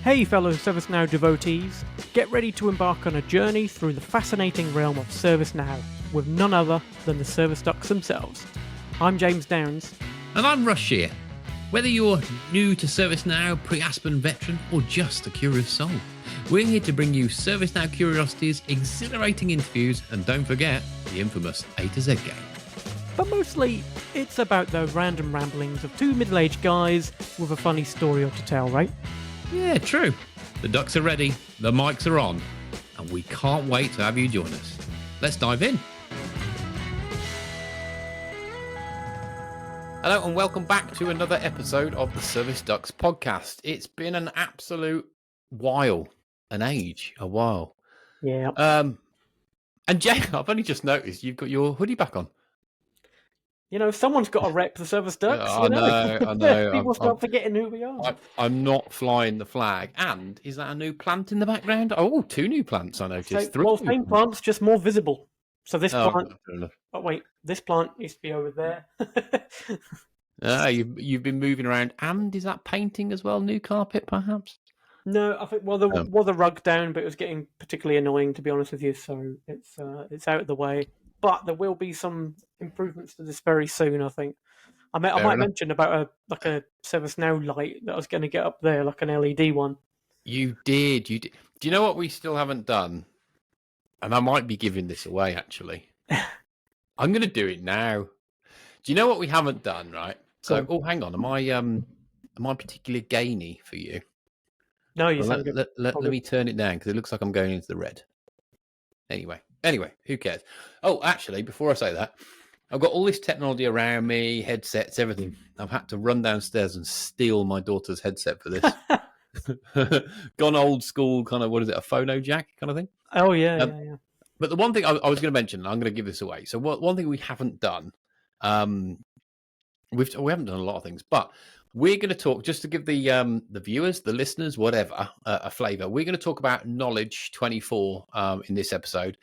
Hey fellow ServiceNow devotees, get ready to embark on a journey through the fascinating realm of ServiceNow with none other than the Service Ducks themselves. I'm James Downs. And I'm Russ here. Whether you're new to ServiceNow, pre-Aspen veteran, or just a curious soul, we're here to bring you ServiceNow curiosities, exhilarating interviews, and don't forget the infamous A to Z game. But mostly, it's about the random ramblings of two middle-aged guys with a funny story to tell, right? Yeah, true. The ducks are ready, the mics are on, and we can't wait to have you join us. Let's dive in. Hello and welcome back to another episode of the Service Ducks podcast. It's been an absolute while, a while. Yeah. And Jay, I've only just noticed you've got your hoodie back on. You know, someone's got to rep the Service Ducks. I know. People start forgetting who we are. I'm not flying the flag. And is that a new plant in the background? Oh, two new plants I noticed. So, well, same plants, just more visible. So this plant... Oh, wait. This plant needs to be over there. You've been moving around. And is that painting as well? New carpet, perhaps? No, I think, well, there was a rug down, but it was getting particularly annoying, to be honest with you. So it's out of the way. But there will be some improvements to this very soon, I think. I might mention about a ServiceNow light that I was going to get up there, like an LED one. You did. Do you know what we still haven't done? And I might be giving this away, actually. I'm going to do it now. Do you know what we haven't done, right? So, hang on. Am I particularly gainy for you? No, you well, let me turn it down because it looks like I'm going into the red. Anyway, who cares? Oh, actually, before I say that, I've got all this technology around me, headsets, everything. I've had to run downstairs and steal my daughter's headset for this. Gone old school, kind of, what is it, a phono jack kind of thing? Oh, yeah. But the one thing I was going to mention, I'm going to give this away. So one thing we haven't done, we haven't done a lot of things, but we're going to talk, just to give the viewers, the listeners, whatever, a flavour. We're going to talk about Knowledge 24 in this episode.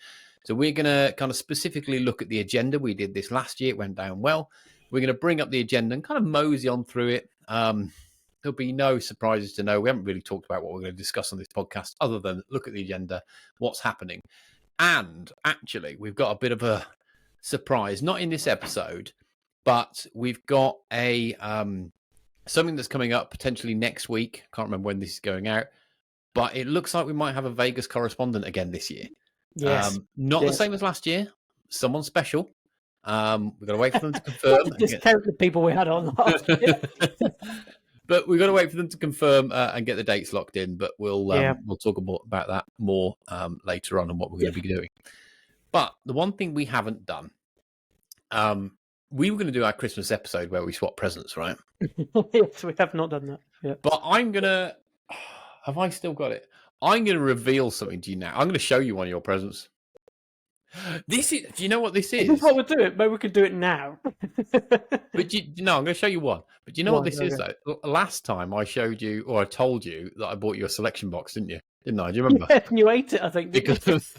So we're going to kind of specifically look at the agenda. We did this last year. It went down well. We're going to bring up the agenda and kind of mosey on through it. There'll be no surprises to know. We haven't really talked about what we're going to discuss on this podcast other than look at the agenda, what's happening. And actually, we've got a bit of a surprise, not in this episode, but we've got a something that's coming up potentially next week. Can't remember when this is going out, but it looks like we might have a Vegas correspondent again this year. Yes. Not the same as last year. Someone special. We've got to wait for them to confirm. Discount the people we had on last year. But we've got to wait for them to confirm and get the dates locked in. But we'll talk about that more later on and what we're going to be doing. But the one thing we haven't done, we were going to do our Christmas episode where we swap presents, right? Yes, we have not done that. Yeah. But I'm going to... Have I still got it? I'm going to reveal something to you now. I'm going to show you one of your presents. This is... Do you know what this is? This is what we're doing. Maybe we could do it now. But I'm going to show you one. But do you know what this is, though? Last time I showed you, or I told you, that I bought you a selection box, didn't you? Didn't I? Do you remember? Yeah, and you ate it, I think. Because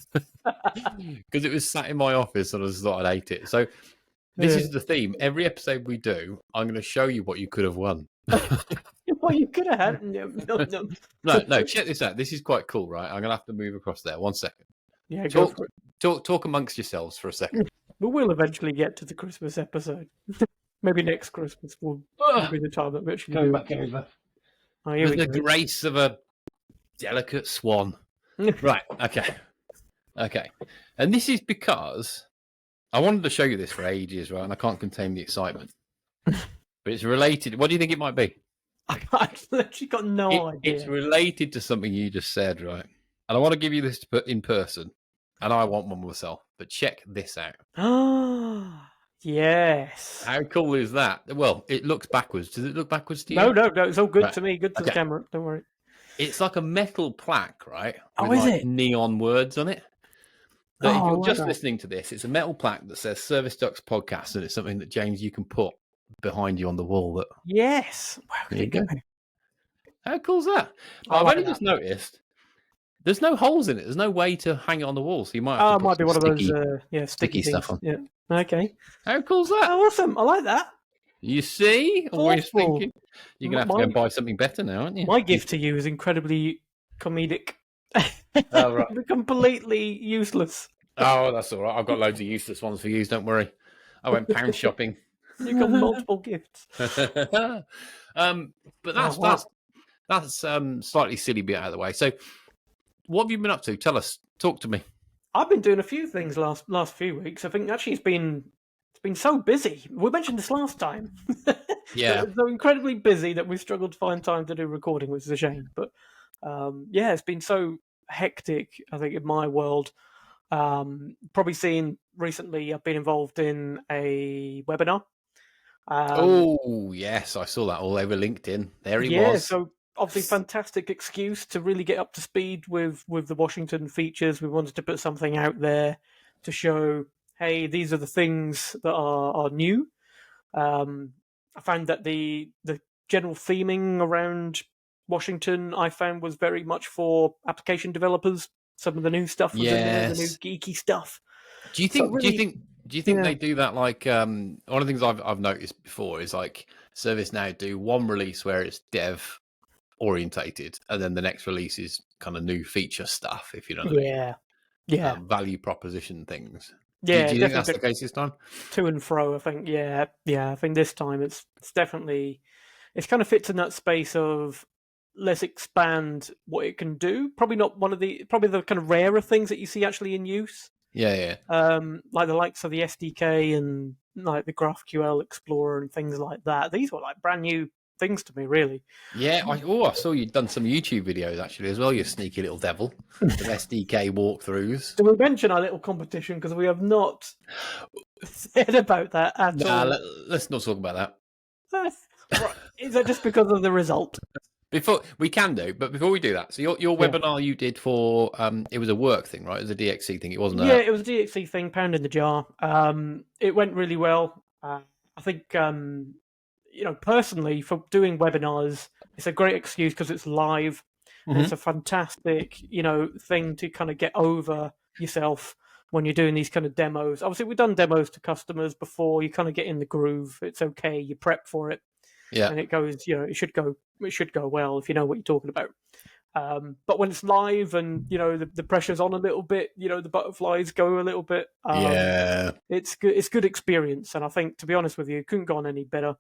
it was sat in my office and I just thought I'd ate it. So this is the theme. Every episode we do, I'm going to show you what you could have won. What you could have had. No, check this out. This is quite cool, right? I'm going to have to move across there. 1 second. Yeah, go for it. Talk amongst yourselves for a second. But we'll eventually get to the Christmas episode. Maybe next Christmas will be the time that we actually go back over. Oh, with the grace of a delicate swan. Right, okay. And this is because I wanted to show you this for ages, right? And I can't contain the excitement. But it's related. What do you think it might be? I've literally got no idea. It's related to something you just said, right? And I want to give you this to put in person. And I want one myself. But check this out. Ah, yes. How cool is that? Well, it looks backwards. Does it look backwards to you? No. It's all good to me. Good to the camera. Don't worry. It's like a metal plaque, right? Oh, with is it? Neon words on it. But if you're just listening to this, it's a metal plaque that says Service Ducks Podcast. And it's something that, James, you can put behind you on the wall. Yes. Wow, there you go. How cool is that? I've only just noticed there's no holes in it. There's no way to hang it on the wall. So you might have to put one of those sticky stuff on. Yeah. Okay. How cool is that? Oh, awesome. I like that. You see? Always Awful. thinking. You're going to have to go and buy something better now, aren't you? My gift to you is incredibly comedic. Oh, right. Completely useless. Oh, that's all right. I've got loads of useless ones for you. Don't worry. I went pound shopping. You got multiple gifts. But that's slightly silly bit out of the way. So, what have you been up to? Tell us. Talk to me. I've been doing a few things last few weeks. I think actually it's been so busy. We mentioned this last time. Yeah. So incredibly busy that we've struggled to find time to do recording, which is a shame. But yeah, it's been so hectic, I think, in my world. Probably seen recently, I've been involved in a webinar. Oh, yes. I saw that all over LinkedIn. There he was. So obviously fantastic excuse to really get up to speed with the Washington features. We wanted to put something out there to show, hey, these are the things that are new. I found that the general theming around Washington I found was very much for application developers. Some of the new stuff was in there, the new geeky stuff. Do you think? Really, do you think they do that? Like one of the things I've noticed before is like ServiceNow do one release where it's dev orientated, and then the next release is kind of new feature stuff. If you know what I mean. Value proposition things. Yeah, do you think that's the case this time? To and fro, I think. Yeah. I think this time it's definitely kind of fits in that space of let's expand what it can do. Probably not probably the kind of rarer things that you see actually in use. Yeah. Like the likes of the SDK and like the GraphQL Explorer and things like that. These were like brand new things to me, really. Yeah. I saw you'd done some YouTube videos actually as well. You sneaky little devil with SDK walkthroughs. So we mention our little competition because we have not said about that at all. Let's not talk about that. Is that just because of the result? Before we can do, but before we do that, so your webinar you did for it was a work thing, right? It was a DXC thing. It wasn't. It was a DXC thing, pound in the jar. It went really well. I think personally for doing webinars, it's a great excuse because it's live. And it's a fantastic thing to kind of get over yourself when you're doing these kind of demos. Obviously, we've done demos to customers before. You kind of get in the groove. It's okay. You prep for it. Yeah, and it goes. It should go well if you know what you're talking about. But when it's live and the pressure's on a little bit, the butterflies go a little bit. It's good. It's good experience, and I think, to be honest with you, it couldn't go on any better.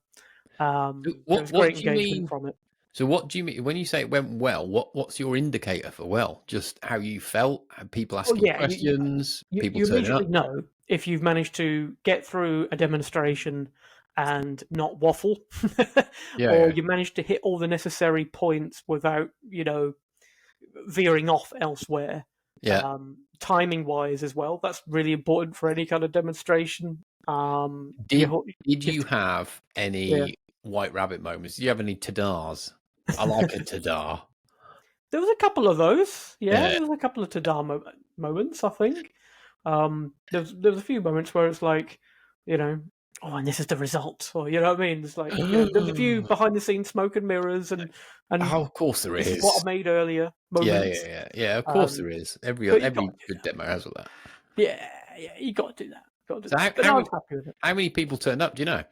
What great do you mean from it? So what do you mean when you say it went well? What's your indicator for well? Just how you felt? People asking questions? People turning up? Know if you've managed to get through a demonstration and not waffle, or you managed to hit all the necessary points without, veering off elsewhere. Timing wise as well, that's really important for any kind of demonstration. Did you have any white rabbit moments? Did you have any tadars? I like a tadar. There was a couple of those. There was a couple of tadar moments, I think. There was a few moments where it's like, and this is the result, or you know what I mean. It's like there's a few behind the scenes smoke and mirrors, and of course there is. What I made earlier. Moments. Yeah. Of course there is. Every good demo has all that. Yeah. You got to do that. So how many people turned up? Do you know?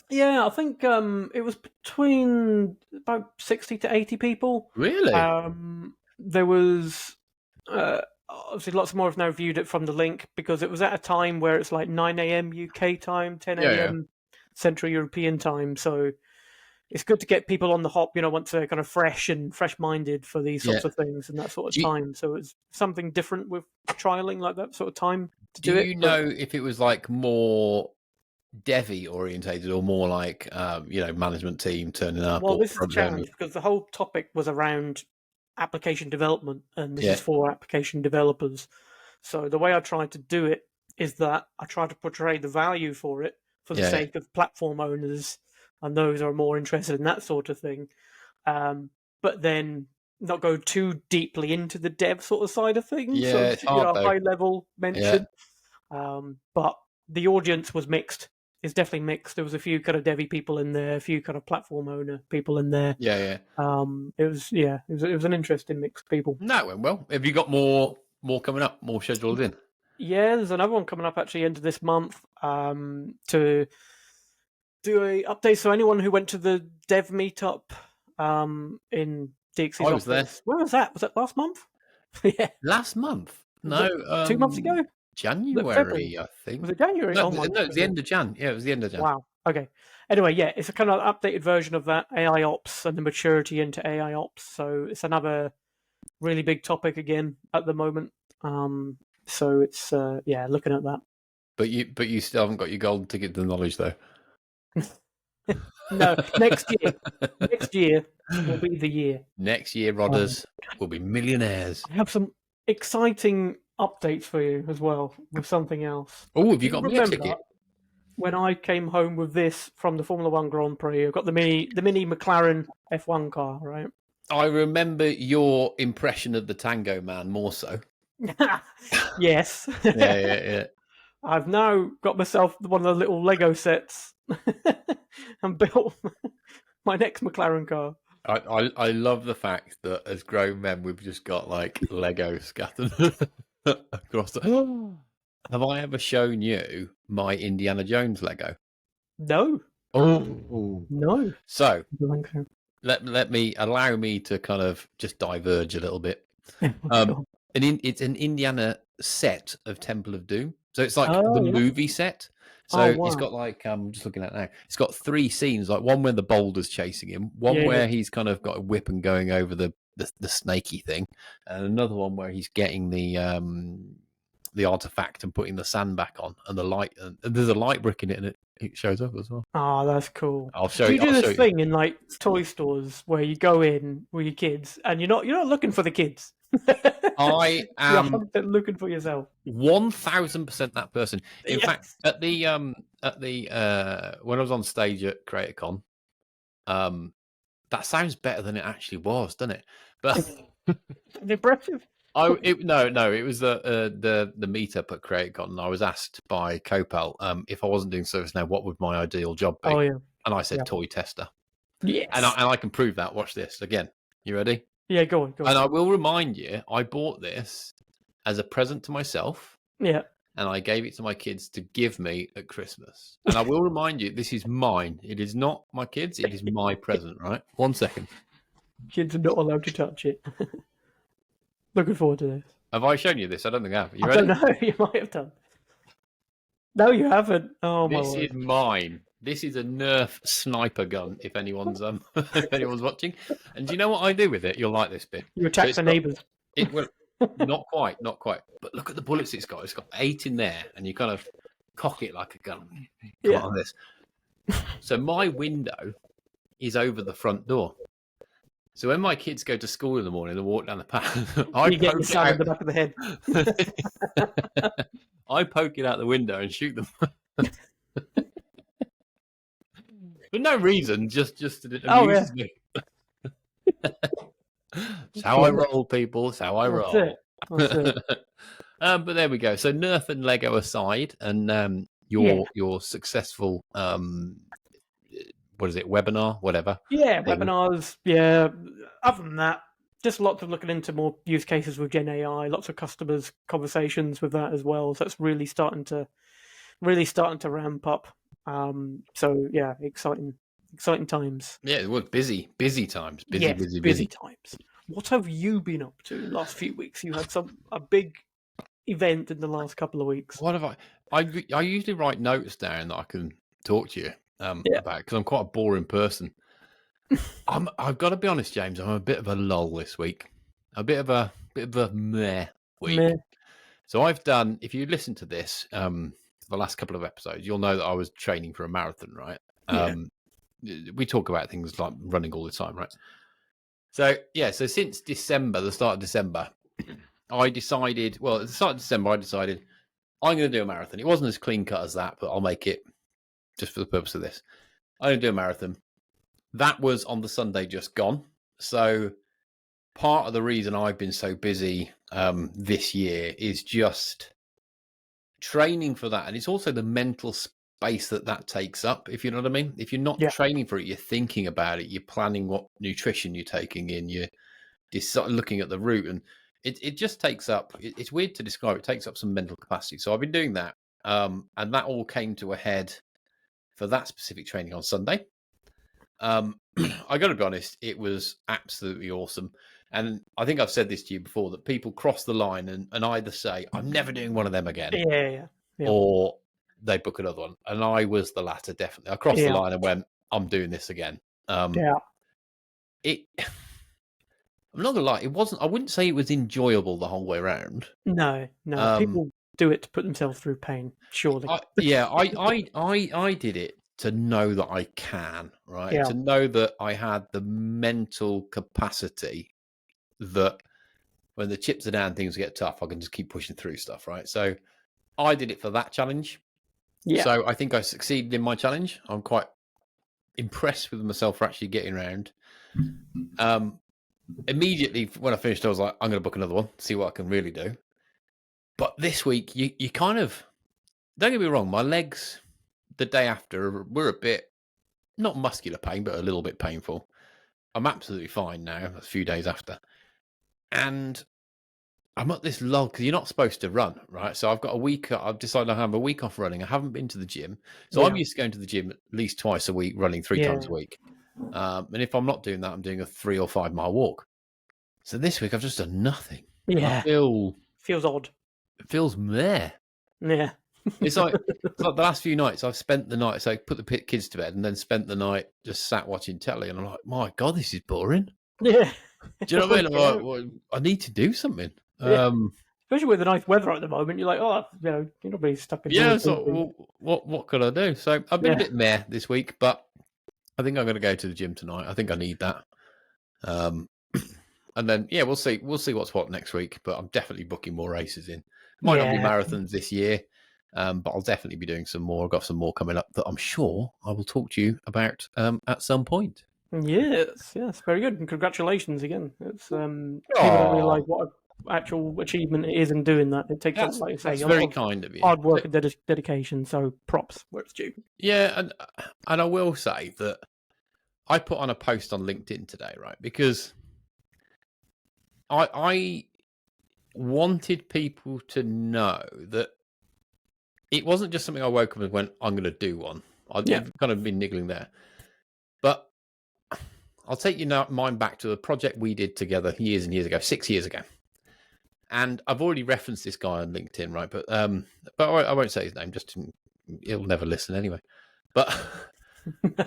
Yeah, I think it was between about 60 to 80 people. Really? There was obviously lots more have now viewed it from the link because it was at a time where it's like 9 a.m. UK time, 10 a.m. Central European time. So it's good to get people on the hop, once they're kind of fresh-minded for these sorts of things and that sort of time. So it's something different with trialing like that sort of time to do it. Do you know if it was like more devy orientated or more like management team turning up? Well, this is the challenge because the whole topic was around application development, and this is for application developers. So the way I tried to do it is that I try to portray the value for it for the sake of platform owners and those who are more interested in that sort of thing, but then not go too deeply into the dev sort of side of things. Yeah, so, it's hard, high level mention. But the audience was mixed. It's definitely mixed. There was a few kind of devy people in there, a few kind of platform owner people in there. Yeah. It was an interesting mix of people. No, it went well. Have you got more coming up, more scheduled in? Yeah, there's another one coming up actually end of this month to do a update. So anyone who went to the dev meetup in DXC's I was there. office, where was that? Was that last month? Yeah, Last month? No, 2 months ago. January, I think. Was it January? No, Oh my no, it's the end of Jan. Yeah, it was the end of Jan. Wow. Okay. Anyway, yeah, it's a kind of updated version of that AI ops and the maturity into AI ops. So it's another really big topic again at the moment. So it's looking at that. But you still haven't got your golden ticket to the knowledge, though. No, next year. Next year will be the year. Next year, Rodders will be millionaires. I have some exciting updates for you as well with something else. Oh, have you got me a ticket? When I came home with this from the Formula One Grand Prix, I got the mini McLaren F1 car, right? I remember your impression of the Tango Man more so. Yes. Yeah. I've now got myself one of the little Lego sets and built my next McLaren car. I love the fact that as grown men we've just got like Lego scattered across the... Have I ever shown you my Indiana Jones Lego? No. Oh no. So allow me to kind of just diverge a little bit. It's an Indiana set of Temple of Doom. So it's like movie set. So it's got like I'm just looking at it now. It's got 3 scenes, like one where the boulder's chasing him, one where he's kind of got a whip and going over the snaky thing, and another one where he's getting the artifact and putting the sand back on, and the light, and there's a light brick in it, and it shows up as well. Oh, that's cool. I'll show you. Do this thing in like toy stores where you go in with your kids, and you're not looking for the kids. I am looking for yourself. 1000% that person. In fact, at the when I was on stage at CreatorCon, that sounds better than it actually was, doesn't it? But impressive. It was the meetup at CreatorCon, and I was asked by Copal if I wasn't doing ServiceNow, what would my ideal job be? And I said toy tester. Yes, and I can prove that. Watch this again. You ready? Yeah, go on. And I will remind you, I bought this as a present to myself. Yeah. And I gave it to my kids to give me at Christmas. And I will remind you, this is mine. It is not my kids. It is my present, right? 1 second. Kids are not allowed to touch it. Looking forward to this. Have I shown you this? I don't think I have. I don't know. You might have done. No, you haven't. Oh, my This is mine. This is a Nerf sniper gun. If anyone's watching, and do you know what I do with it? You'll like this bit. You attack the neighbours. Not quite. But look at the bullets it's got. It's got 8 in there, and you kind of cock it like a gun. Like this. So my window is over the front door. So when my kids go to school in the morning and walk down the path, I get your son in the back of the head. I poke it out the window and shoot them. For no reason, just it amuses me. It's how I roll, people. It's how I roll. That's it. But there we go. So Nerf and Lego aside, and your successful what is it, webinar, whatever. Yeah, webinars. Yeah. Other than that, just lots of looking into more use cases with Gen AI. Lots of customers conversations with that as well. So it's really starting to ramp up. So yeah, exciting times. Yeah, it was busy times. Busy times. What have you been up to in the last few weeks? You had a big event in the last couple of weeks. What have I usually write notes down that I can talk to you about, because I'm quite a boring person. I've got to be honest, James. I'm a bit of a lull this week. A bit of a meh week. Meh. So I've done. If you listen to this, the last couple of episodes, you'll know that I was training for a marathon, right? We talk about things like running all the time, right? So since December, the start of December, I decided. Well, at the start of December, I decided I'm going to do a marathon. It wasn't as clean cut as that, but I'll make it just for the purpose of this. I'm going to do a marathon. That was on the Sunday just gone. So part of the reason I've been so busy this year is just training for that. And it's also the mental space that takes up, if you know what I mean. If you're not training for it, you're thinking about it, you're planning what nutrition you're taking in, you're looking at the route, and it just takes up, it's weird to describe, it takes up some mental capacity. So I've been doing that. And that all came to a head for that specific training on Sunday. I got to be honest, it was absolutely awesome. And I think I've said this to you before, that people cross the line and either say, I'm never doing one of them again, Yeah. or they book another one. And I was the latter, definitely. I crossed the line and went, I'm doing this again. I'm not gonna lie, it wasn't. I wouldn't say it was enjoyable the whole way around. No. People do it to put themselves through pain. Surely. I did it to know that I can, right? Yeah. To know that I had the mental capacity that when the chips are down, things get tough, I can just keep pushing through stuff, right? So I did it for that challenge. Yeah. So I think I succeeded in my challenge. I'm quite impressed with myself for actually getting around. Immediately when I finished, I was like, I'm going to book another one, see what I can really do. But this week, you kind of, don't get me wrong, my legs the day after were a bit, not muscular pain, but a little bit painful. I'm absolutely fine now, a few days after. And I'm at this log, because you're not supposed to run, right? So I've got a week, I've decided I have a week off running. I haven't been to the gym. So I'm used to going to the gym at least twice a week, running 3 times a week. And if I'm not doing that, I'm doing a 3 or 5 mile walk. So this week I've just done nothing. Yeah. Feels odd. It feels meh. Yeah. It's like the last few nights I've spent the night, so I put the kids to bed and then spent the night just sat watching telly, and I'm like, my God, this is boring. Yeah. Do you know what I mean? I'm like, well, I need to do something. Especially with the nice weather at the moment, you're like, oh, you're not really stuck in. Yeah, so what could I do? So I've been a bit meh this week, but I think I'm going to go to the gym tonight. I think I need that. And then we'll see what's what next week. But I'm definitely booking more races in. Might not be marathons this year, but I'll definitely be doing some more. I've got some more coming up that I'm sure I will talk to you about at some point. Yes, very good, and congratulations again. It's people don't realise what an actual achievement it is in doing that. It takes, like you say, that's very kind of you. Hard work and dedication. So props where it's due. Yeah, and I will say that I put on a post on LinkedIn today, right? Because I wanted people to know that it wasn't just something I woke up and went, I'm going to do one. I've kind of been niggling there. But I'll take your mind back to the project we did together years and years ago, 6 years ago. And I've already referenced this guy on LinkedIn, right? But I won't say his name, he'll never listen anyway. But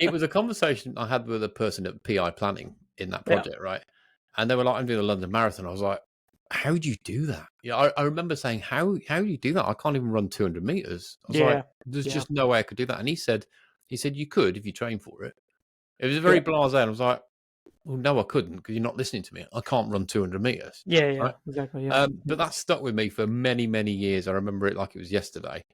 it was a conversation I had with a person at PI Planning in that project, right? And they were like, I'm doing a London Marathon. I was like, how do you do that? Yeah, I remember saying, how do you do that? I can't even run 200 meters. I was like, there's just no way I could do that. And he said you could if you train for it. It was very blasé. And I was like, well, no, I couldn't, because you're not listening to me. I can't run 200 meters. Right? Exactly. Yeah. But that stuck with me for many, many years. I remember it like it was yesterday.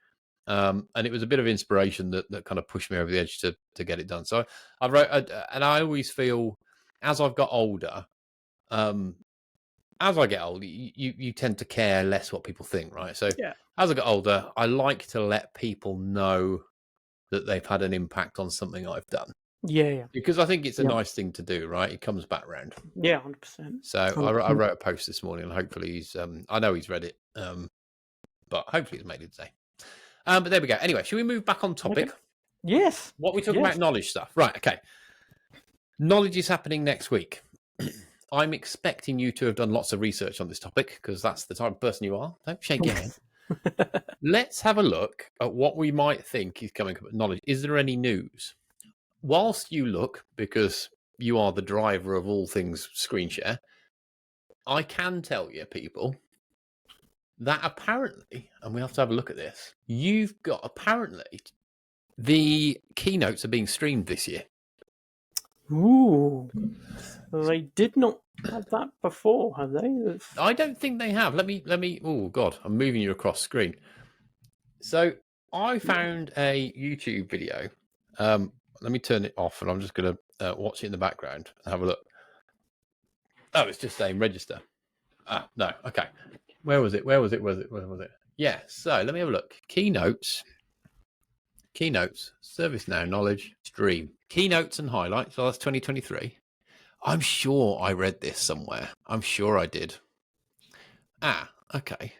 And it was a bit of inspiration that kind of pushed me over the edge to get it done. So I wrote, and I always feel as I've got older, as I get older, you tend to care less what people think, right? So as I get older, I like to let people know that they've had an impact on something I've done. Yeah. Because I think it's a nice thing to do, right? It comes back round. Yeah, 100%. So 100%. I wrote a post this morning, and hopefully he's, I know he's read it, but hopefully he's made it today. But there we go. Anyway, should we move back on topic? Okay. Yes. What we talking about knowledge stuff. Right, okay. Knowledge is happening next week. I'm expecting you to have done lots of research on this topic, because that's the type of person you are. Don't shake your head. Let's have a look at what we might think is coming up with knowledge. Is there any news? Whilst you look, because you are the driver of all things screen share, I can tell you, people, that apparently, and we have to have a look at this, apparently, the keynotes are being streamed this year. Ooh. They did not have that before, have they? I don't think they have. Let me, oh God, I'm moving you across screen. So I found a YouTube video. Let me turn it off, and I'm just going to watch it in the background and have a look. Oh, it's just saying register. Ah, no. Okay. Where was it? Yeah. So let me have a look. Keynotes, ServiceNow Knowledge, stream. Keynotes and highlights. So that's 2023. I'm sure I read this somewhere. I'm sure I did. Ah, okay.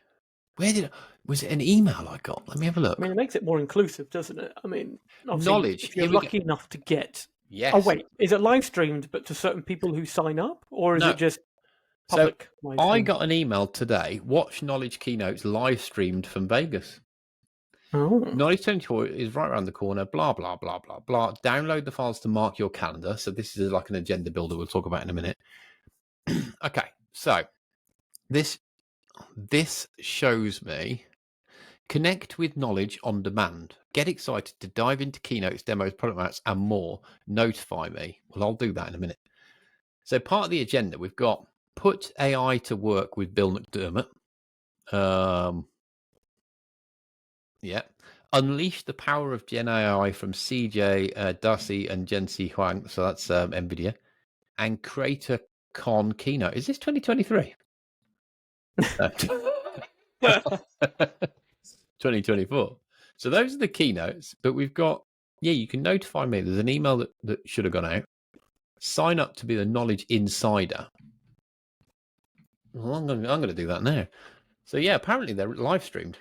Was it an email I got? Let me have a look. I mean, it makes it more inclusive, doesn't it? I mean, obviously, Knowledge. if you're lucky enough to get... Yes. Oh, wait. Is it live streamed, but to certain people who sign up? Or is it just public live stream? I got an email today. Watch Knowledge keynotes live streamed from Vegas. Oh. Knowledge 24 is right around the corner. Blah, blah, blah, blah, blah. Download the files to mark your calendar. So this is like an agenda builder we'll talk about in a minute. Okay. So this shows me... Connect with Knowledge on demand. Get excited to dive into keynotes, demos, product maps, and more. Notify me. Well, I'll do that in a minute. So part of the agenda, we've got put AI to work with Bill McDermott. Yeah. Unleash the power of Gen AI from CJ Darcy and Jency Huang. So that's NVIDIA. And Creator Con keynote. Is this 2023? 2024. So those are the keynotes, but we've got, you can notify me. There's an email that should have gone out. Sign up to be the Knowledge Insider. Well, I'm going to do that now. So apparently they're live streamed.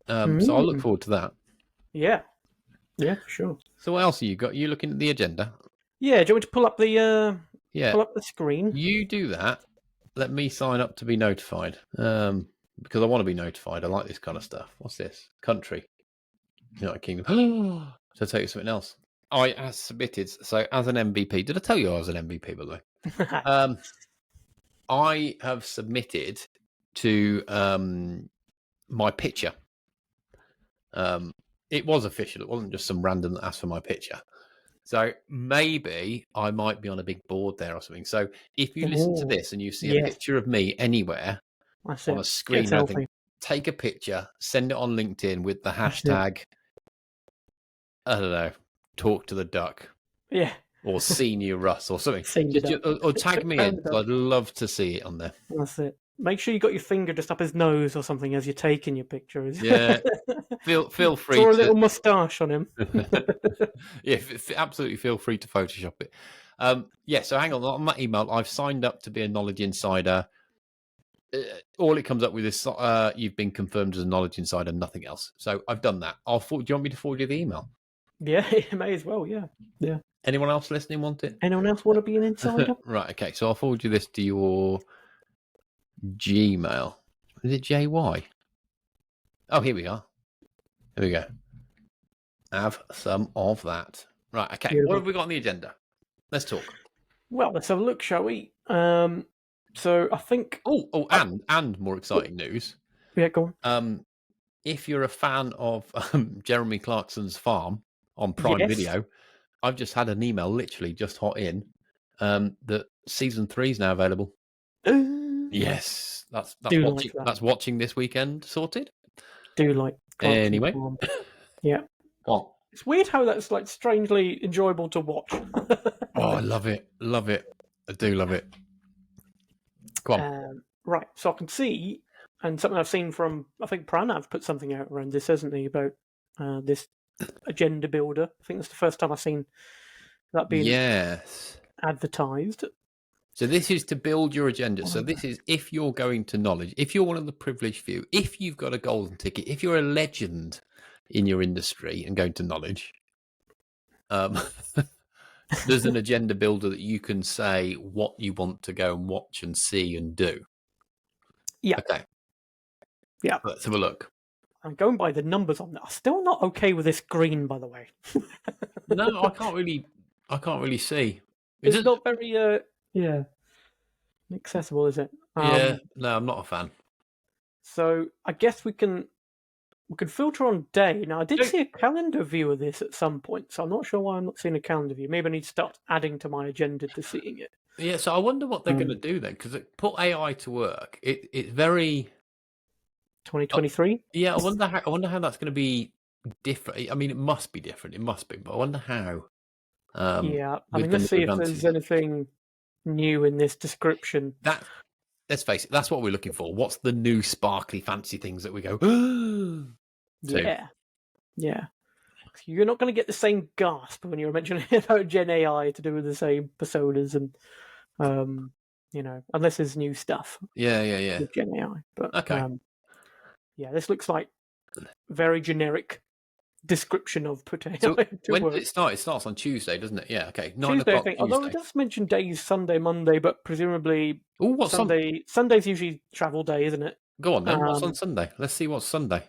So I'll look forward to that. Yeah, for sure. So what else have you got? You looking at the agenda? Yeah, do you want me to pull up the pull up the screen? You do that. Let me sign up to be notified. Because I want to be notified. I like this kind of stuff. What's this? Country. United Kingdom. So I'll tell you something else. I have submitted, so as an MVP, did I tell you I was an MVP, by the way? I have submitted to my picture. It was official. It wasn't just some random that asked for my picture. So maybe I might be on a big board there or something. So if you listen to this and you see a picture of me anywhere, on a screen, take a picture, send it on LinkedIn with the hashtag, I don't know, talk to the duck. Yeah. Or senior Russ or something. Or tag me in. I'd love to see it on there. That's it. Make sure you got your finger just up his nose or something as you're taking your pictures. Yeah. Feel free Draw a little moustache on him. Absolutely feel free to Photoshop it. So hang on that email, I've signed up to be a Knowledge Insider. All it comes up with is you've been confirmed as a Knowledge Insider, nothing else. So I've done that. Do you want me to forward you the email? Yeah, you may as well. Yeah. Anyone else listening want it? Anyone else want to be an insider? Right. Okay. So I'll forward you this to your Gmail. Is it JY? Oh, here we are. Here we go. Have some of that. Right. Okay. Beautiful. What have we got on the agenda? Let's talk. Well, let's have a look, shall we? So I think. And more exciting news. Yeah, go on. If you're a fan of Jeremy Clarkson's Farm on Prime Video, I've just had an email, literally just hot in, that season 3 is now available. Yes, that's watching this weekend sorted. Do like Clarkson anyway. Farm. Yeah. Well, it's weird how that's like strangely enjoyable to watch. I love it. I do love it. Go on. Right, so I can see, and something I've seen from, I think Pranav put something out around this, hasn't he, about this agenda builder. I think that's the first time I've seen that being advertised. So this is to build your agenda. So this is if you're going to Knowledge, if you're one of the privileged few, if you've got a golden ticket, if you're a legend in your industry and going to Knowledge, there's an agenda builder that you can say what you want to go and watch and see and do. Yeah. Okay. Yeah. Let's have a look. I'm going by the numbers on that. I'm still not okay with this green, by the way. No, I can't really see. It's not very accessible, is it? No, I'm not a fan. So I guess we can filter on day. Now I did see a calendar view of this at some point, so I'm not sure why I'm not seeing a calendar view. Maybe I need to start adding to my agenda to seeing it. Yeah, so I wonder what they're going to do then, because put AI to work. It's very 2023. Yeah, I wonder how that's going to be different. I mean, it must be different. It must be, but I wonder how. I mean, let's see if there's anything new in this description. Let's face it, that's what we're looking for. What's the new sparkly fancy things that we go? Yeah. You're not going to get the same gasp when you're mentioning about Gen AI to do with the same personas and, unless there's new stuff. Yeah. With Gen AI, but okay. This looks like very generic description of putting So AI to when work. does it start? It starts on Tuesday, doesn't it? Yeah, okay. 9 Tuesday, I o'clock think. Tuesday. Although it does mention days, Sunday, Monday, but presumably Oh, what's Sunday? Sunday's usually travel day, isn't it? Go on then. What's on Sunday? Let's see what's Sunday.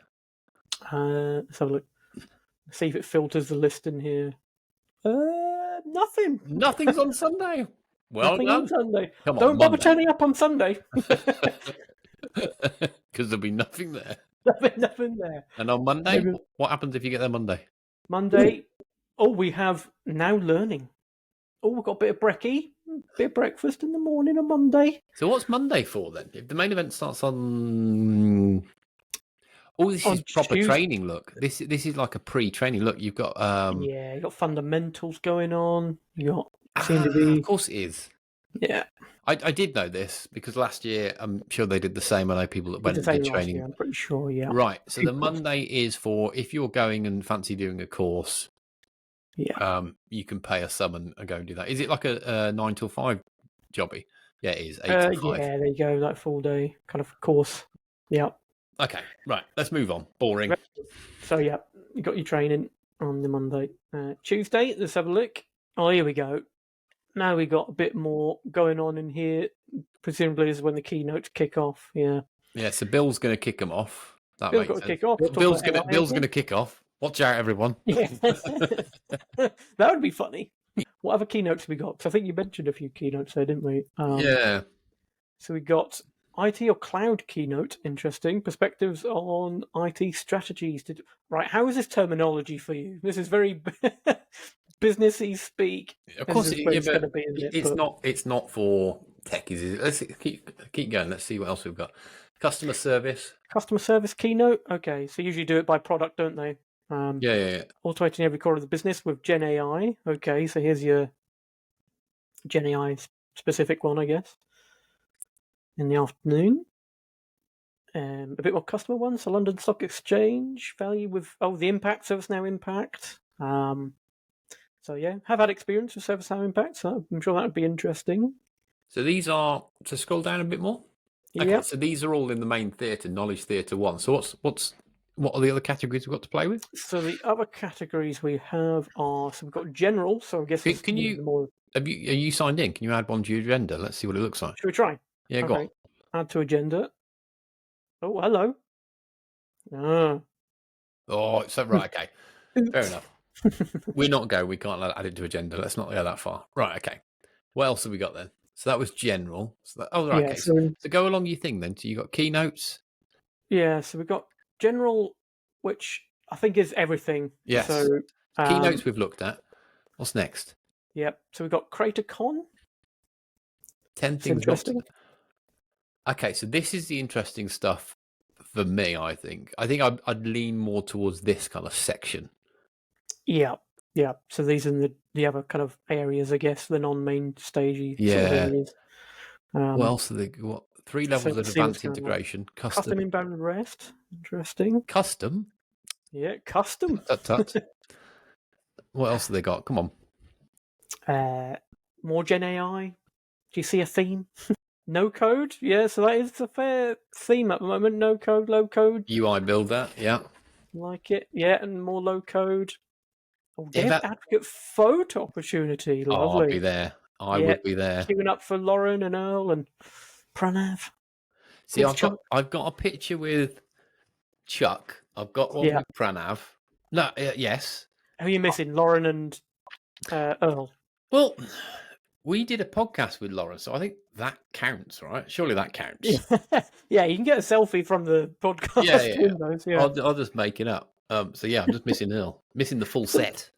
Let's have a look. See if it filters the list in here. Nothing. Nothing's on Sunday. Well Nothing done. on Sunday. Come on, Don't bother Monday. turning up on Sunday. Because there'll be nothing there. Nothing there. And on Monday, Maybe- what happens if you get there Monday? Monday. Oh, we have now learning. Oh, we've got a bit of brekkie. Bit of breakfast in the morning on Monday. So what's Monday for then? If the main event starts on... Oh, this is proper Tuesday. training. Look, this is like a pre-training. Look, you've got Yeah, you got fundamentals going on. You got seem to be. Of course, it is. Yeah, I did know this because last year I'm sure they did the same. I know people that went it's and the did same last training. year, I'm pretty sure. Yeah. Right. So the Monday is for if you're going and fancy doing a course. Yeah. You can pay a sum and go and do that. Is it like a 9 till 5 jobby? Yeah, it is 8 till 5. Yeah, there you go. That full day kind of course. Yeah. Okay, right. Let's move on. Boring. So yeah, you got your training on the Monday. Tuesday, let's have a look. Oh, here we go. Now we got a bit more going on in here. Presumably is when the keynotes kick off. Yeah. Yeah. So Bill's going to kick them off. That Bill's makes got to sense. kick off. Bill's going to kick off. Watch out, everyone. Yeah. That would be funny. What other keynotes have we got? 'Cause I think you mentioned a few keynotes there, didn't we? Yeah. So we got IT or cloud keynote. Interesting perspectives on IT strategies. Right, how is this terminology for you? This is very businessy speak. Of course, it's going to be. It's not for techies. Is it? Let's keep going. Let's see what else we've got. Customer service. Customer service keynote. Okay, so usually do it by product, don't they? Yeah. Automating every core of the business with Gen AI. Okay, so here's your Gen AI specific one, I guess. In the afternoon. A bit more customer ones. So London Stock Exchange value with the impact, ServiceNow Impact. So yeah, have had experience with ServiceNow Impact, so I'm sure that would be interesting. So these are to scroll down a bit more. Okay, Yeah. so these are all in the main theatre, Knowledge Theatre 1. So what are the other categories we've got to play with? So the other categories we have are we've got general. So I guess Can you more. are you signed in? Can you add one to your agenda? Let's see what it looks like. Should we try? Yeah, go on. Add to agenda. Oh, hello. Oh, so right, okay. Fair enough. We're not go. We can't add it to agenda. Let's not go that far. Right, okay. What else have we got then? So that was general. Right, okay. So go along your thing then. So you got keynotes. Yeah, so we've got general, which I think is everything. Yes. So keynotes we've looked at. What's next? Yep. So we've got CreatorCon. 10 things. Interesting. Okay, so this is the interesting stuff for me, I think. I'd lean more towards this kind of section. Yeah. So these are the other kind of areas, I guess, the non-main stagey Yeah. sort of areas. What else are they? What 3 levels of advanced integration? Custom inbound REST. Interesting. Custom? Yeah, custom. Tut. What else have they got? Come on. More Gen AI. Do you see a theme? No code? Yeah, so that is a fair theme at the moment. No code, low code. UI builder, yeah. Like it. Yeah, and more low code. Oh, dev advocate photo opportunity. Lovely. I'll be there. I would be there. Queuing up for Lauren and Earl and Pranav. See, I've got a picture with Chuck. I've got one with Pranav. No, yes. Who are you missing? Lauren and Earl. Well, we did a podcast with Lauren, so I think that counts, right? Surely that counts. Yeah, you can get a selfie from the podcast windows. Yeah. I'll just make it up. So yeah, I'm just missing Earl. Missing the full set.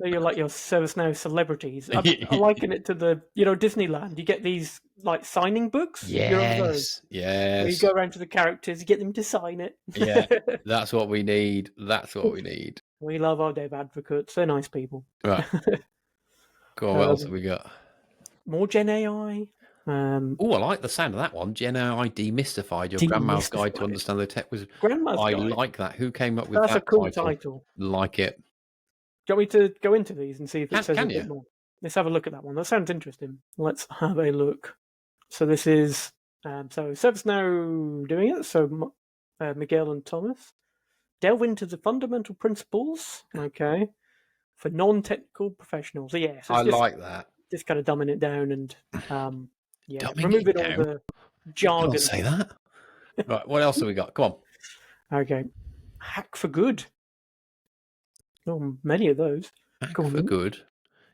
You're like your ServiceNow celebrities. I liken it to the, Disneyland. You get these like signing books. Yes. Where you go around to the characters, you get them to sign it. Yeah, that's what we need. We love our dev advocates. They're nice people. Right. Go on, what else have we got? More Gen AI. I like the sound of that one. Gen AI Demystified, your grandma's guide to understand the tech was. Grandma's guide. I like that. Who came up with That's that? That's a cool title. Like it. Do you want me to go into these and see if it says a bit you? more? Let's have a look at that one. That sounds interesting. Let's have a look. So this is So ServiceNow doing it. So Miguel and Thomas delve into the fundamental principles. Okay, for non-technical professionals. So yeah, so I it's like that. just kind of dumbing it down and Dumbing it removing all down? the You can't jargon. say that. Right, what else have we got? Come on. Okay, hack for good. Oh, many of those. Hack Go on, for then. good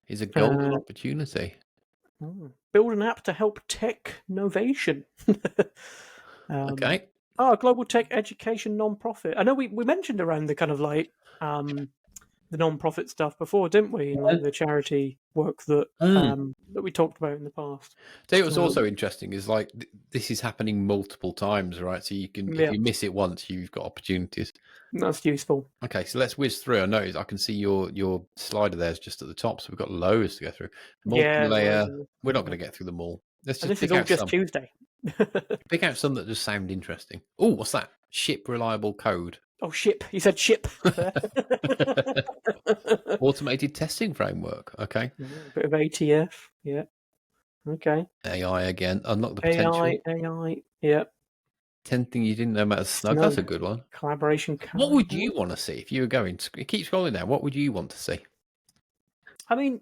is a golden Uh, opportunity. Build an app to help tech innovation. Okay. Global tech education non-profit. I know we mentioned around the kind of like the non-profit stuff before, didn't we? And like the charity work that that we talked about in the past. So what's also interesting is like this is happening multiple times, right? So you can, if Yeah, you miss it once, you've got opportunities. that's useful. Okay, so let's whiz through. I notice I can see your slider there is just at the top, so we've got loads to go through. Multi-layer. We're not going to get through them all. Let's And just this is pick all out just some. Tuesday. Pick out some that just sound interesting. Oh, what's that? Ship reliable code. Oh, ship. You said ship. Automated testing framework. Okay. A bit of ATF. Yeah. Okay. AI again. Unlock the potential. AI. Yeah. 10 things you didn't know about Snug. That's a good one. Collaboration. What would you want to see if you were going? Keep scrolling down. What would you want to see? I mean,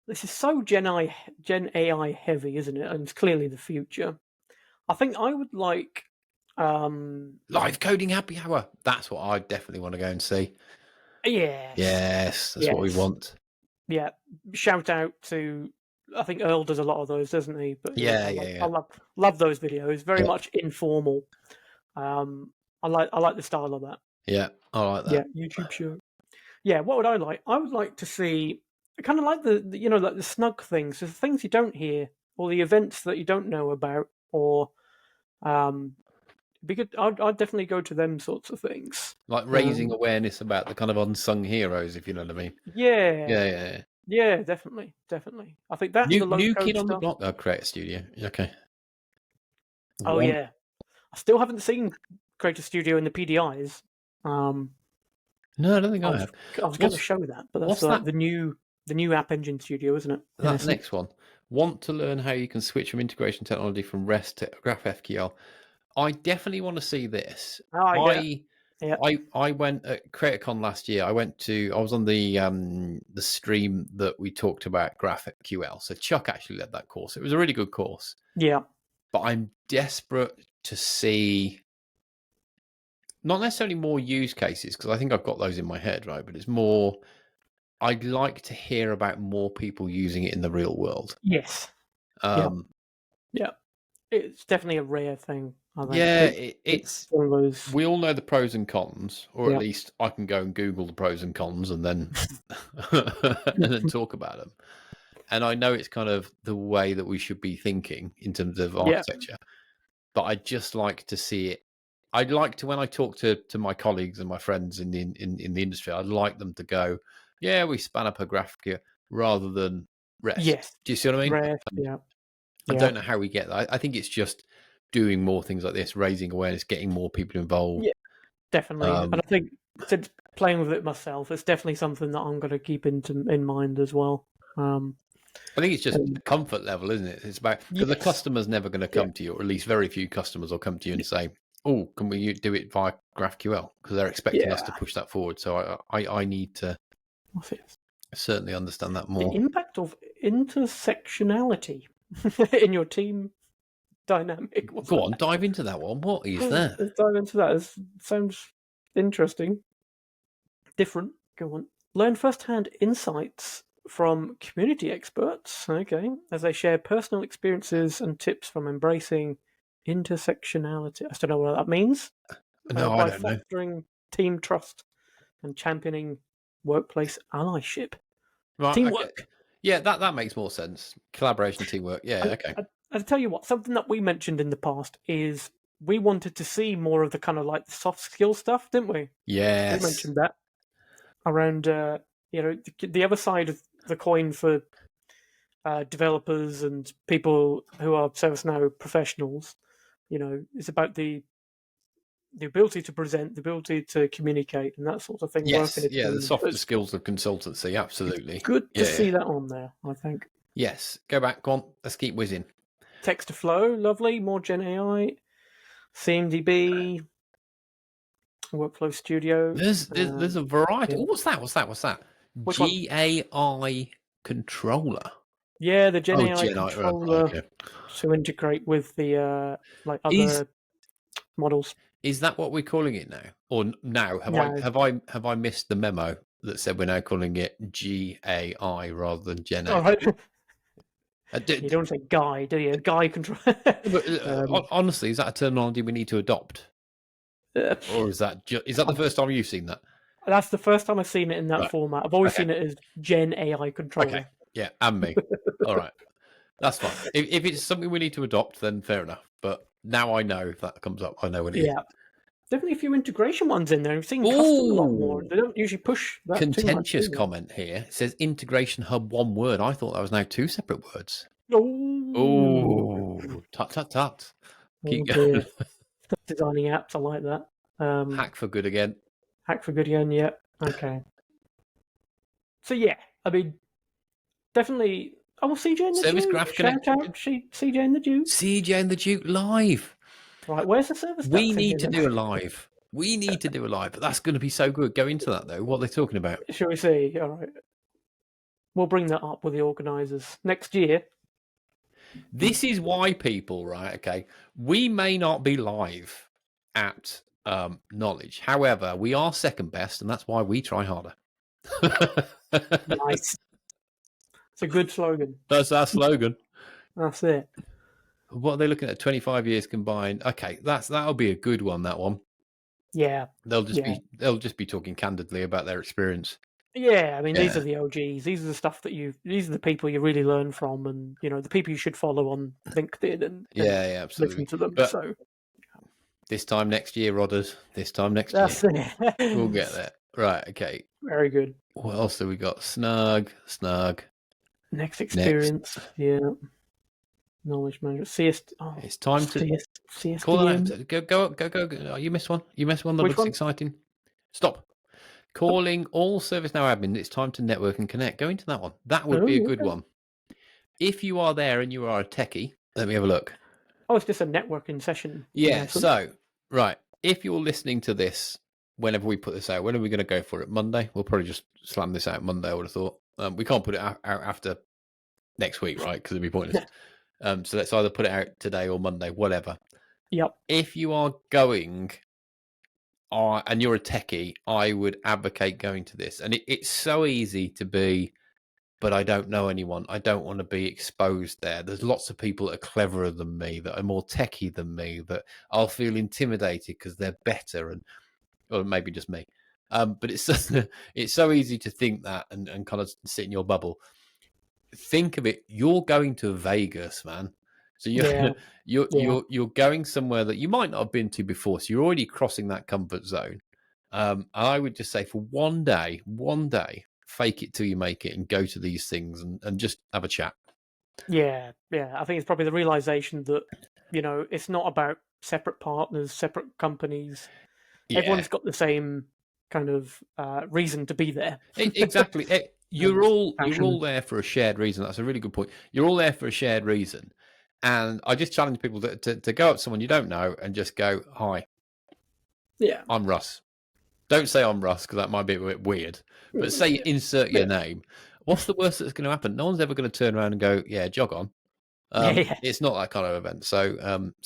this is so Gen AI heavy, isn't it? And it's clearly the future. I think I would like live coding happy hour. That's what I definitely want to go and see. Yes, that's what we want. Yeah, shout out to. I think Earl does a lot of those, doesn't he? But I love those videos. Very much informal. I like the style of that. Yeah, I like that. Yeah, YouTube show. Yeah, what would I like? I would like to see kind of like the like the snug things, the things you don't hear, or the events that you don't know about, or because I'd definitely go to them sorts of things. Like raising awareness about the kind of unsung heroes, if you know what I mean. Yeah, definitely. I think that new kid on the block. Creator Studio. Okay. Oh yeah, I still haven't seen Creator Studio in the PDIs. No, I don't think I have. I was going to show that, but that's like the new App Engine Studio, isn't it? That next one. Want to learn how you can switch from integration technology from REST to GraphQL? I definitely want to see this. I went at CreatorCon last year. I was on the stream that we talked about GraphQL. So Chuck actually led that course. It was a really good course. Yeah. But I'm desperate to see not necessarily more use cases, because I think I've got those in my head, right? But it's more, I'd like to hear about more people using it in the real world. Yes. Yeah. It's definitely a rare thing. I think. Yeah, it's one of those. We all know the pros and cons, or at least I can go and Google the pros and cons and then and then talk about them. And I know it's kind of the way that we should be thinking in terms of architecture, but I'd just like to see it. I'd like to, when I talk to my colleagues and my friends in the industry, I'd like them to go, yeah, we span up a GraphQL rather than REST. Yes. Do you see what I mean? REST, I don't know how we get that. I think it's just doing more things like this, raising awareness, getting more people involved. Yeah, definitely. And I think since playing with it myself, it's definitely something that I'm going to keep in mind as well. I think it's just comfort level, isn't it? It's about, because the customer's never going to come to you, or at least very few customers will come to you and say, oh, can we do it via GraphQL? Because they're expecting us to push that forward. So I need to certainly understand that more. The impact of intersectionality in your team dynamic. Go on, dive into that one. What is that? Let's dive into that. It sounds interesting. Different. Go on. Learn firsthand insights from community experts, as they share personal experiences and tips from embracing intersectionality. I still don't know what that means. No, I don't know. By fostering team trust and championing workplace allyship. Right, teamwork. Okay. Yeah, that makes more sense. Collaboration, teamwork. Yeah, okay. I'll tell you what, something that we mentioned in the past is we wanted to see more of the kind of like the soft skill stuff, didn't we? Yes. We mentioned that around, the other side of the coin for developers and people who are ServiceNow professionals. It's about the ability to present, the ability to communicate, and that sort of thing. Yes, the softer skills of consultancy, absolutely. It's good to see that on there, I think. Yes, go back, go on, let's keep whizzing. Text to flow, lovely. More Gen AI, CMDB, Workflow Studio. There's a variety. Yeah. Oh, what's that? Which one? GAI controller. Yeah, the Gen AI Gen AI, controller okay. to integrate with the like other models. Is that what we're calling it now? Or now No. have I missed the memo that said we're now calling it GAI rather than Gen All AI? right. You don't say guy, do you? Guy control. But, honestly, is that a terminology we need to adopt, or is that the first time you've seen that? That's the first time I've seen it in that format. I've always Okay. seen it as Gen AI controller. Okay, yeah, and me. All right, that's fine. If it's something we need to adopt, then fair enough. But now I know if that comes up, I know what it is. Yeah. Definitely a few integration ones in there. I've seen custom a lot more. They don't usually push that Contentious too much, comment here. It says integration hub, one word. I thought that was now two separate words. Oh, Tut. Keep going. Designing apps, I like that. Hack for good again. Hack for good again, yeah. Okay. So yeah, I mean, definitely. Oh, CJ and the Service Duke. Graph Shout out CJ and the Duke. CJ and the Duke live. Right, where's the service? We need to do a live. We need to do a live, but that's going to be so good. Go into that though. What are they talking about? Shall we see? All right. We'll bring that up with the organisers next year. This is why people, right? Okay, we may not be live at Knowledge. However, we are second best, and that's why we try harder. Nice. It's a good slogan. That's our slogan. That's it. What are they looking at? 25 years combined. Okay, that'll be a good one. That one. Yeah. They'll just be talking candidly about their experience. Yeah, I mean, these are the OGs. These are the stuff these are the people you really learn from, and the people you should follow on LinkedIn and absolutely listen to them. But so this time next year, Rodders. This time next year, we'll get there. Right? Okay. Very good. What else have we got? Snug. Next experience. Yeah. Knowledge management. It's time to CSDM. call that. Go. Oh, you missed one. You missed one that looks exciting. Stop. Calling all ServiceNow admin. It's time to network and connect. Go into that one. That would be a good one. If you are there and you are a techie, let me have a look. Oh, it's just a networking session. Yeah. So, right. If you're listening to this, whenever we put this out, when are we going to go for it? Monday? We'll probably just slam this out Monday, I would have thought. We can't put it out after next week, right? Because it'd be pointless. So let's either put it out today or Monday, whatever. Yep. If you are going and you're a techie, I would advocate going to this. And it's so easy to be, but I don't know anyone. I don't want to be exposed there. There's lots of people that are cleverer than me, that are more techie than me, that I'll feel intimidated because they're better, or maybe just me. But it's so easy to think that and kind of sit in your bubble. Think of it. You're going to Vegas, man. So you're going somewhere that you might not have been to before. So you're already crossing that comfort zone. I would just say for one day, fake it till you make it and go to these things and just have a chat. Yeah. I think it's probably the realization that, it's not about separate partners, separate companies. Yeah. Everyone's got the same kind of reason to be there. Exactly. You're all there for a shared reason. That's a really good point. You're all there for a shared reason. And I just challenge people to go up to someone you don't know and just go, hi. Yeah. I'm Russ. Don't say I'm Russ because that might be a bit weird. But say insert your name. What's the worst that's going to happen? No one's ever going to turn around and go, yeah, jog on. It's not that kind of event. So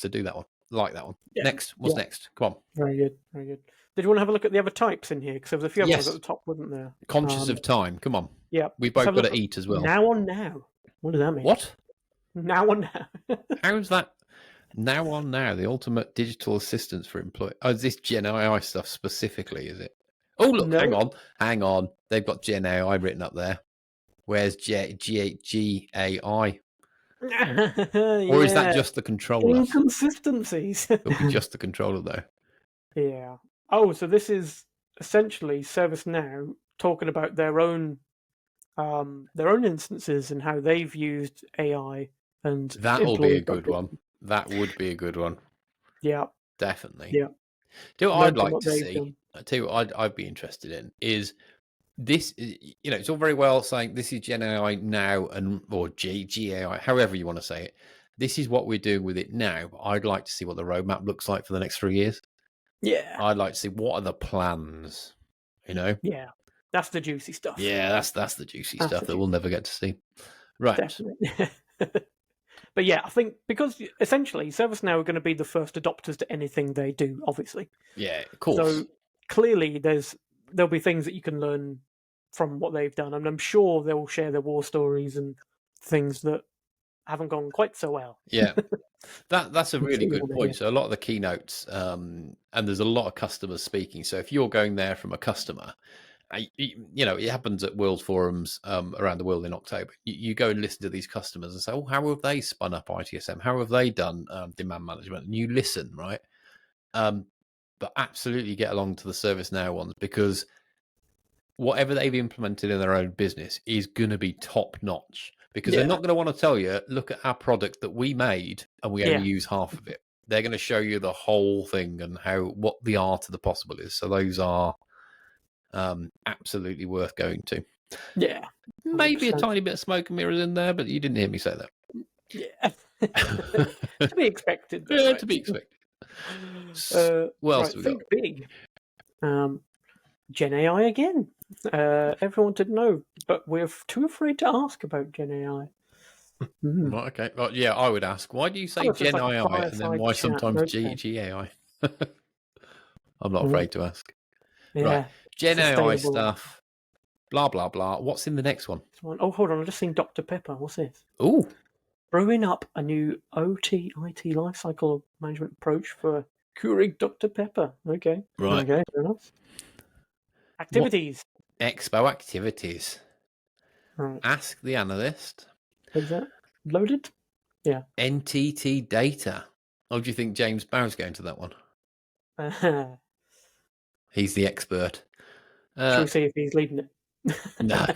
do that one. Like that one. Yeah. Next. What's next? Come on. Very good. Did you want to have a look at the other types in here? Because there was a few other ones at the top, wasn't there? Conscious of time. Come on. Yeah. We both got to eat as well. Now on now. What does that mean? What? Now on now. How's that? Now on now, the ultimate digital assistance for employees. Oh, is this Gen AI stuff specifically, is it? Oh, look, hang on. They've got Gen AI written up there. Where's GAI? Or is that just the controller? Inconsistencies. It'll be just the controller, though. Yeah. Oh, so this is essentially ServiceNow talking about their own instances and how they've used AI, and that'll be a good one. That would be a good one. Yeah, definitely. Yeah. Do you know what I'd like to see? I tell you what I'd be interested in is this. It's all very well saying this is Gen AI now or GAI, however you want to say it. this is what we're doing with it now. But I'd like to see what the roadmap looks like for the next 3 years. Yeah. I'd like to see what are the plans, you know? Yeah. That's the juicy stuff. Yeah, that's the juicy stuff that we'll never get to see. Right. Definitely. But yeah, I think because essentially ServiceNow are going to be the first adopters to anything they do, obviously. Yeah, of course. So clearly there'll be things that you can learn from what they've done. And I'm sure they'll share their war stories and things that haven't gone quite so well. Yeah. That's a really good point. So a lot of the keynotes, and there's a lot of customers speaking. So if you're going there from a customer, you know, it happens at World Forums around the world in October. You go and listen to these customers and say, oh, how have they spun up ITSM? How have they done demand management? And you listen, right? But absolutely get along to the ServiceNow ones, because whatever they've implemented in their own business is going to be top notch, because they're not going to want to tell you, look at our product that we made and we only use half of it. They're going to show you the whole thing and what the art of the possible is. So those are absolutely worth going to. Yeah. 100%. Maybe a tiny bit of smoke and mirrors in there, but you didn't hear me say that. Yeah. To be expected. Yeah, to be expected. What else have we got? Think big. Gen AI again. Everyone wanted to know, but we're too afraid to ask about Gen AI. Right, okay. Well, yeah, I would ask, why do you say Gen AI and then why sometimes GAI? I'm not afraid to ask. Yeah, right. Gen AI stuff, blah, blah, blah. What's in the next one? Oh, hold on. I've just seen Dr. Pepper. What's this? Ooh. Brewing up a new OT IT lifecycle management approach for Keurig Dr. Pepper. Okay. Right. Okay, fair enough. Activities. Expo activities. Right. Ask the analyst. Is that loaded? Yeah. NTT data. Oh, do you think James Bow's going to that one? He's the expert. Shall we see if he's leading it? No.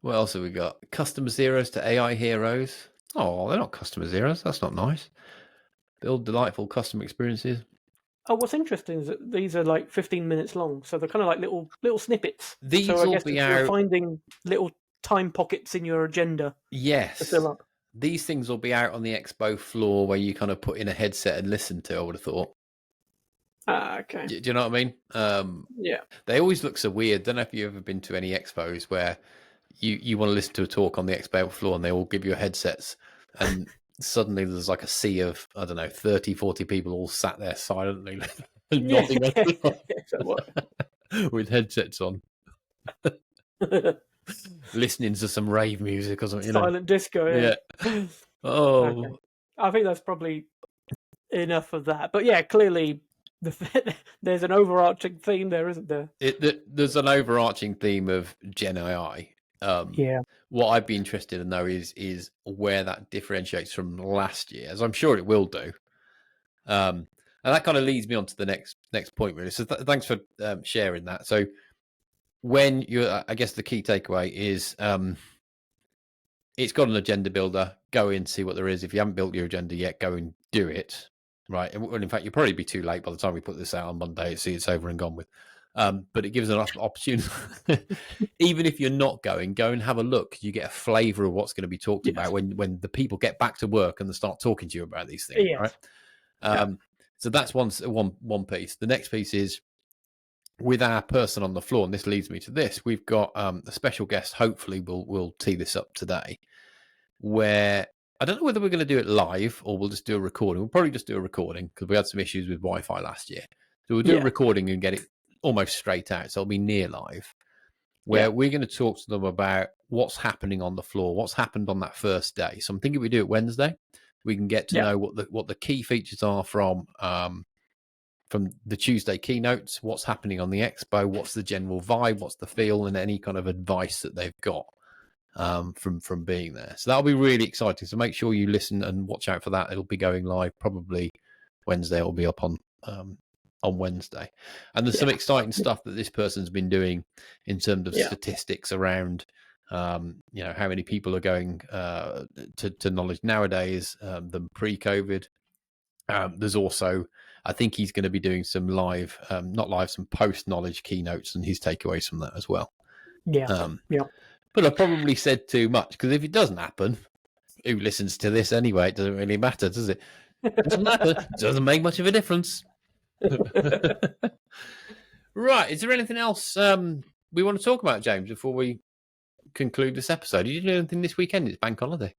What else have we got? Customer zeros to AI heroes. Oh, they're not customer zeros. That's not nice. Build delightful customer experiences. Oh, what's interesting is that these are like 15 minutes long, so they're kind of like little snippets. These so I will guess be you're finding little time pockets in your agenda. Yes. To fill up. These things will be out on the expo floor where you kind of put in a headset and listen to, I would have thought. Okay. Do you know what I mean? Yeah. They always look so weird. Don't know if you've ever been to any expos where you want to listen to a talk on the expo floor and they all give you headsets and suddenly there's like a sea of, I don't know, 30, 40 people all sat there silently nodding with headsets on. Listening to some rave music or something. Silent disco. Yeah. Oh. Okay. I think that's probably enough of that. But yeah, clearly there's an overarching theme there, isn't there? There's an overarching theme of Gen AI. Yeah. What I'd be interested in, though, is where that differentiates from last year, as I'm sure it will do. And that kind of leads me on to the next point, really. So thanks for sharing that. So when I guess the key takeaway is it's got an agenda builder. Go in, see what there is. If you haven't built your agenda yet, go and do it. Right. And in fact, you'll probably be too late by the time we put this out on Monday. See, it's over and gone with. But it gives an opportunity. Even if you're not going, go and have a look. You get a flavour of what's going to be talked about when the people get back to work and they start talking to you about these things. Yes. Right. So that's one piece. The next piece is with our person on the floor, and this leads me to this. We've got a special guest. Hopefully, we'll tee this up today. Where I don't know whether we're going to do it live or we'll just do a recording. We'll probably just do a recording because we had some issues with Wi-Fi last year. So we'll do a recording and get it almost straight out. So it'll be near live, where we're going to talk to them about what's happening on the floor, what's happened on that first day. So I'm thinking we do it Wednesday. We can get to know what the key features are from the Tuesday keynotes, what's happening on the expo, what's the general vibe, what's the feel, and any kind of advice that they've got from being there. So that'll be really exciting. So make sure you listen and watch out for that. It'll be going live probably Wednesday. It'll be up on Wednesday. And there's some exciting stuff that this person's been doing in terms of statistics around how many people are going to knowledge nowadays than pre-COVID. There's also, I think he's going to be doing some some post-knowledge keynotes and his takeaways from that as well. But I probably said too much, because if it doesn't happen, who listens to this anyway? It doesn't really matter, does it? Doesn't matter. Doesn't make much of a difference. Right. Is there anything else we want to talk about, James, before we conclude this episode? Did you do anything this weekend? It's bank holiday.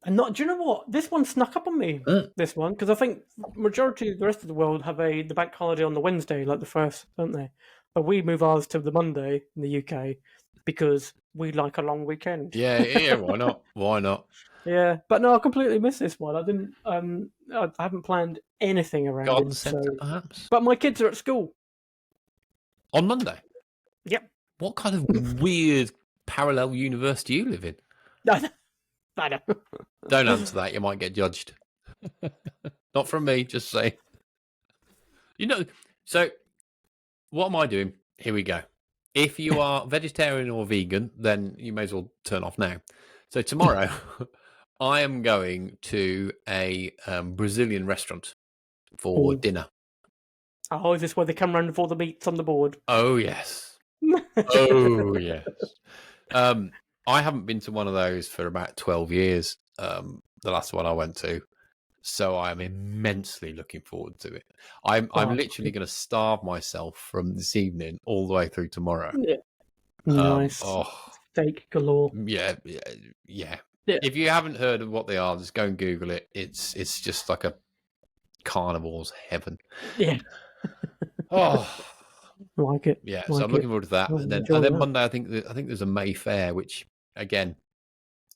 And not, do you know what? This one snuck up on me. This one, because I think majority of the rest of the world have the bank holiday on the Wednesday, like the first, don't they? But we move ours to the Monday in the UK because we like a long weekend. Yeah. Why not? Why not? Yeah, but no, I completely missed this one. I didn't. I haven't planned anything around God it. sent it, perhaps. But my kids are at school On Monday. Yep. What kind of weird parallel universe do you live in? I know. Don't answer that. You might get judged. Not from me. Just say. So what am I doing? Here we go. If you are vegetarian or vegan, then you may as well turn off now. So tomorrow, I am going to a Brazilian restaurant for dinner. Oh, is this where they come round with all the meats on the board? Oh, yes. Oh, yes. I haven't been to one of those for about 12 years, the last one I went to. So I'm immensely looking forward to it. I'm literally going to starve myself from this evening all the way through tomorrow. Yeah. Nice. Steak galore. Yeah. If you haven't heard of what they are, just go and Google it. It's just like a carnival's heaven. Yeah. Like it. Yeah. So I'm looking forward to that. And then Monday, I think there's a May Fair, which again,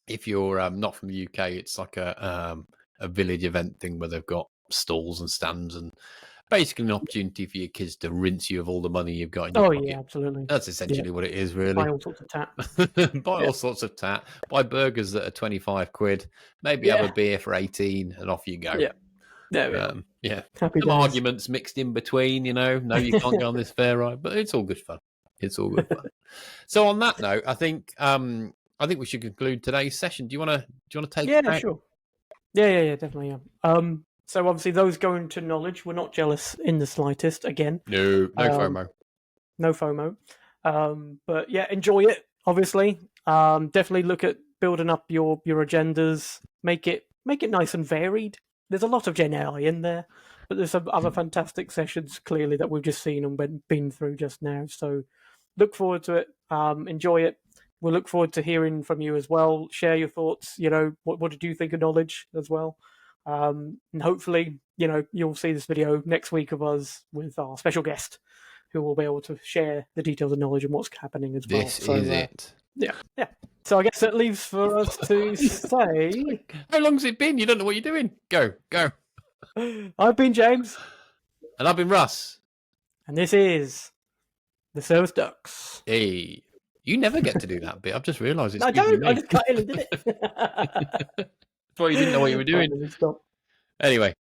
if you're not from the UK, it's like a village event thing where they've got stalls and stands and basically an opportunity for your kids to rinse you of all the money you've got in your pocket. Yeah, absolutely. That's essentially what it is, really. Buy all sorts of tat. All sorts of tat. Buy burgers that are 25 quid. Maybe have a beer for 18 and off you go. Yeah. There we go. Happy Some arguments mixed in between, No, you can't go on this fair, right? But it's all good fun. It's all good fun. So on that note, I think we should conclude today's session. Do you want to take it out? Sure. Yeah, definitely. So obviously those going to knowledge, we're not jealous in the slightest. Again, no FOMO. No FOMO. But yeah, enjoy it. Obviously, definitely look at building up your agendas. Make it nice and varied. There's a lot of Gen AI in there, but there's some other fantastic sessions clearly that we've just seen and been through just now. So look forward to it. Enjoy it. We'll look forward to hearing from you as well. Share your thoughts. What did you think of knowledge as well? And hopefully, you'll see this video next week of us with our special guest, who will be able to share the details of knowledge and what's happening as well. This is it. Yeah. So I guess it leaves for us to say, how long's it been? You don't know what you're doing. Go. I've been James, and I've been Russ, and this is the Service Ducks. Hey. You never get to do that bit. I've just realised it's. I don't. I just cut in and did it. That's why you didn't know what you were doing. Anyway,